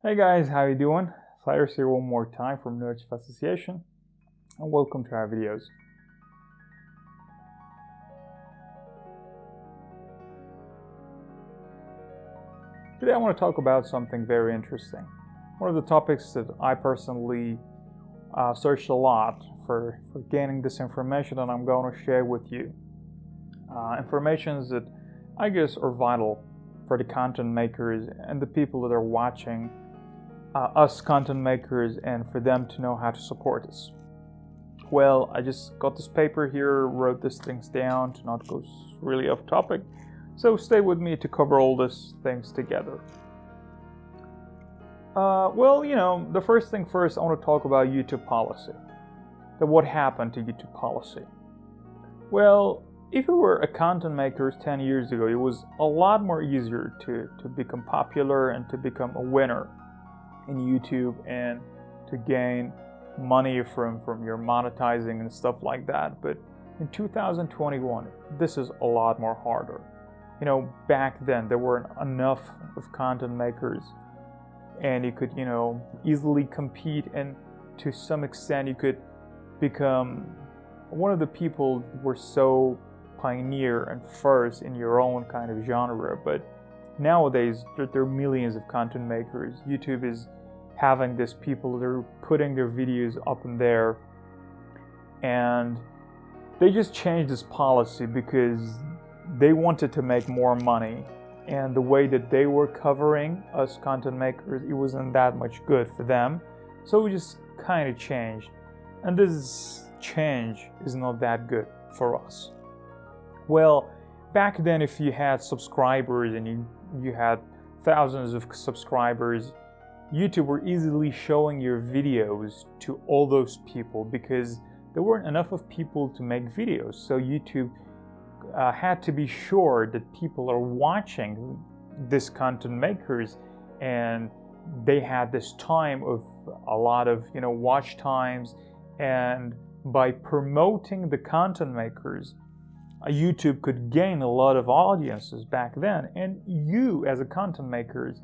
Hey guys, how you doing? Cyrus here one more time from Nerdchief Association, and welcome to our videos. Today I want to talk about something very interesting. One of the topics that I personally searched a lot for gaining this information that I'm going to share with you. Informations that I guess are vital for the content makers and the people that are watching us content makers, and for them to know how to support us. Well, I just got this paper here, wrote these things down to not go really off topic, so stay with me to cover all these things together. The first thing first, I want to talk about YouTube policy. What happened to YouTube policy? Well, if you were a content maker 10 years ago, it was a lot more easier to become popular and to become a winner in YouTube and to gain money from your monetizing and stuff like that. But in 2021, this is a lot more harder. Back then there weren't enough of content makers, and you could, easily compete, and to some extent you could become one of the people who were so pioneer and first in your own kind of genre. But nowadays there are millions of content makers. YouTube is having these people that are putting their videos up in there, and they just changed this policy because they wanted to make more money, and the way that they were covering us content makers, it wasn't that much good for them, so we just kind of changed, and this change is not that good for us. Well, back then, if you had subscribers and you had thousands of subscribers, YouTube were easily showing your videos to all those people because there weren't enough of people to make videos. So YouTube had to be sure that people are watching this content makers, and they had this time of a lot of watch times, and by promoting the content makers, YouTube could gain a lot of audiences back then, and you as a content makers,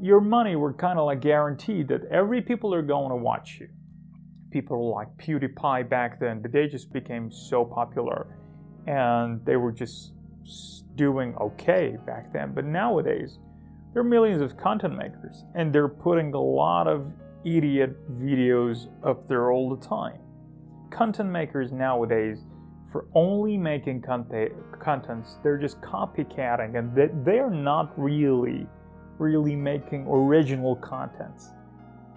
your money were kind of like guaranteed that every people are going to watch you. People like PewDiePie back then, they just became so popular, and they were just doing okay back then. But nowadays, there are millions of content makers, and they're putting a lot of idiot videos up there all the time. Content makers nowadays, for only making contents, they're just copycatting, and they are not really making original contents,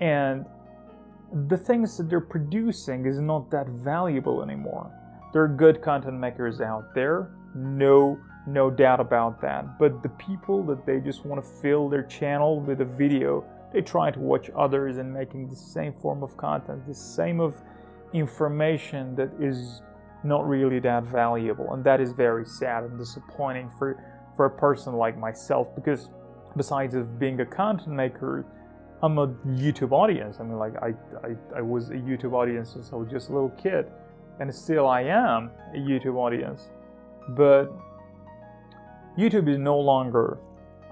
and the things that they're producing is not that valuable anymore. There are good content makers out there, no doubt about that, but the people that they just want to fill their channel with a video, they try to watch others and making the same form of content, the same of information that is not really that valuable, and that is very sad and disappointing for a person like myself, because besides of being a content maker, I'm a YouTube audience. I mean, like I was a YouTube audience since I was just a little kid, and still I am a YouTube audience. But YouTube is no longer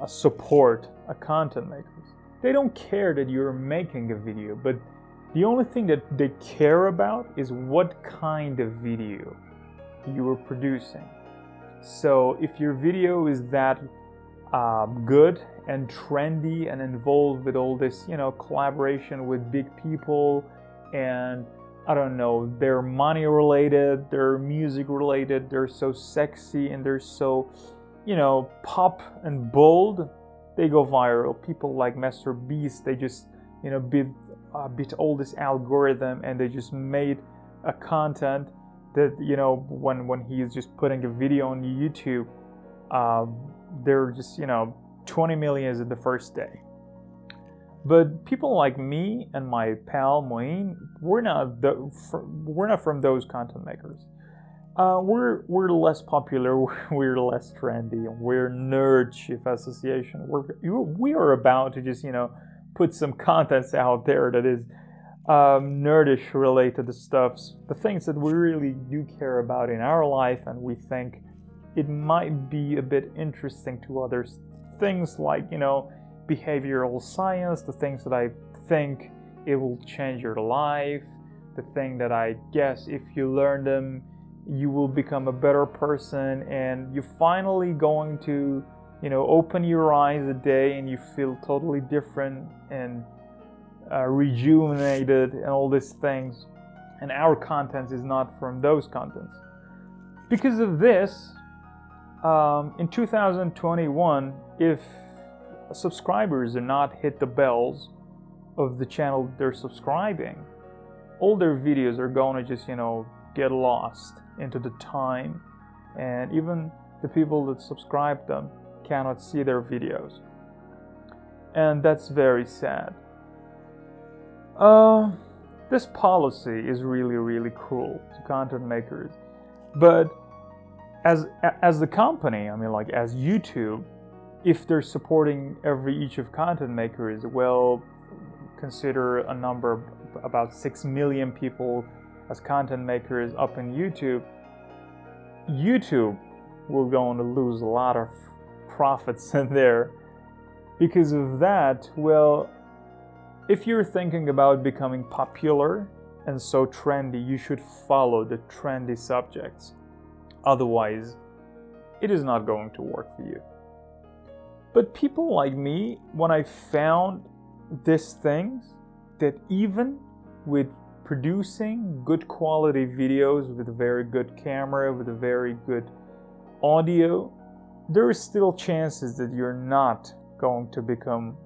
a support a content makers. They don't care that you're making a video, but the only thing that they care about is what kind of video you are producing. So if your video is that good and trendy and involved with all this, collaboration with big people, and I don't know, they're money related, they're music related, they're so sexy, and they're so, pop and bold, they go viral. People like Mr. Beast, they just, beat all this algorithm, and they just made a content that, when he's just putting a video on YouTube, they're just, 20 million in the first day. But people like me and my pal Moin, we're not from those content makers. We're less popular, we're less trendy, we're Nerdchief Association. We are about to just put some contents out there that is nerdish related stuff, the things that we really do care about in our life, and we think it might be a bit interesting to others. Things like behavioral science, the things that I think it will change your life, the thing that I guess if you learn them, you will become a better person, and you're finally going to, open your eyes a day and you feel totally different and rejuvenated and all these things. And our content is not from those contents. Because of this, in 2021, if subscribers do not hit the bells of the channel they're subscribing, all their videos are going to just, get lost into the time, and even the people that subscribe them cannot see their videos. And that's very sad. This policy is really, really cruel to content makers. But as the company, as YouTube, if they're supporting each of content makers, well, consider a number about 6 million people as content makers up in YouTube. YouTube will going to lose a lot of profits in there. Because of that, well, if you're thinking about becoming popular and so trendy, you should follow the trendy subjects. Otherwise, it is not going to work for you. But people like me, when I found these things, that even with producing good quality videos with a very good camera, with a very good audio, there is still chances that you're not going to become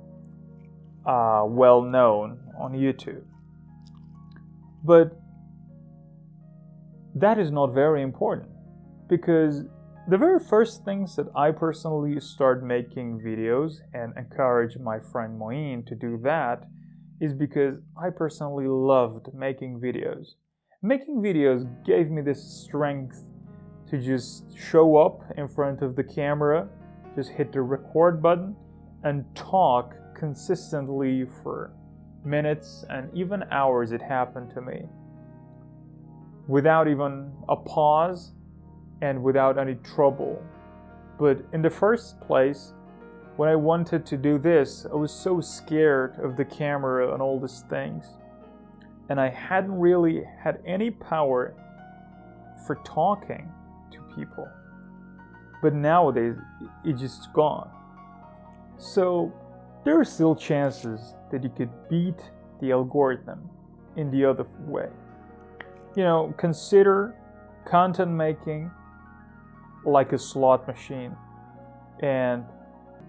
well known on YouTube. But that is not very important, because the very first things that I personally start making videos and encourage my friend Moeen to do that is because I personally loved making videos. Making videos gave me this strength to just show up in front of the camera, just hit the record button, and talk consistently for minutes and even hours. It happened to me without even a pause and without any trouble. But in the first place, when I wanted to do this, I was so scared of the camera and all these things, and I hadn't really had any power for talking to people. But nowadays, it's just gone. So there are still chances that you could beat the algorithm in the other way. Consider content making like a slot machine. And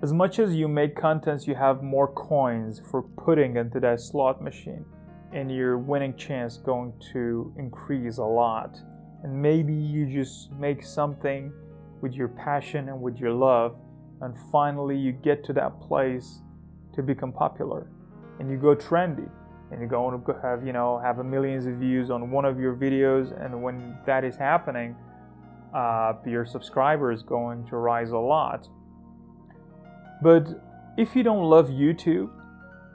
as much as you make contents, you have more coins for putting into that slot machine, and your winning chance going to increase a lot. And maybe you just make something with your passion and with your love, and finally you get to that place to become popular, and you go trendy, and you're going to have millions of views on one of your videos. And when that is happening, your subscriber is going to rise a lot. But if you don't love YouTube,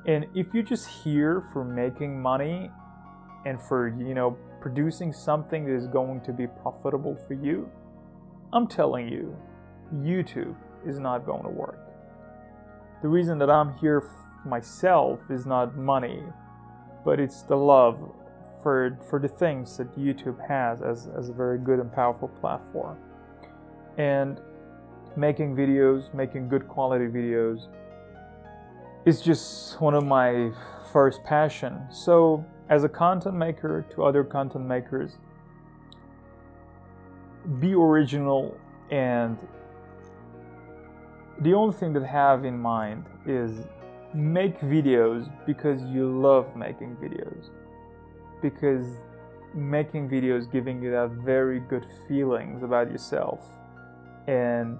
and if you're just here for making money and for producing something that is going to be profitable for you, I'm telling you, YouTube is not going to work. The reason that I'm here myself is not money, but it's the love for the things that YouTube has as a very good and powerful platform. And making videos, making good quality videos, is just one of my first passion. So as a content maker to other content makers, be original, and the only thing that I have in mind is make videos because you love making videos, because making videos giving you that very good feelings about yourself. And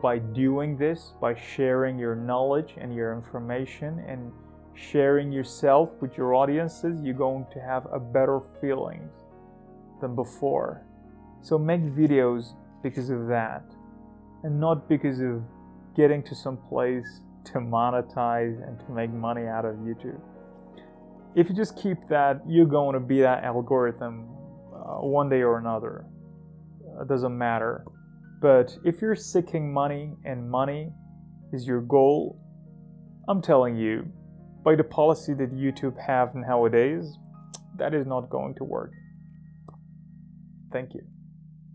by doing this, by sharing your knowledge and your information and sharing yourself with your audiences, you're going to have a better feelings than before. So make videos because of that, and not because of getting to some place to monetize and to make money out of YouTube. If you just keep that, you're going to be that algorithm one day or another. It doesn't matter. But if you're seeking money and money is your goal, I'm telling you, by the policy that YouTube have nowadays, that is not going to work. Thank you.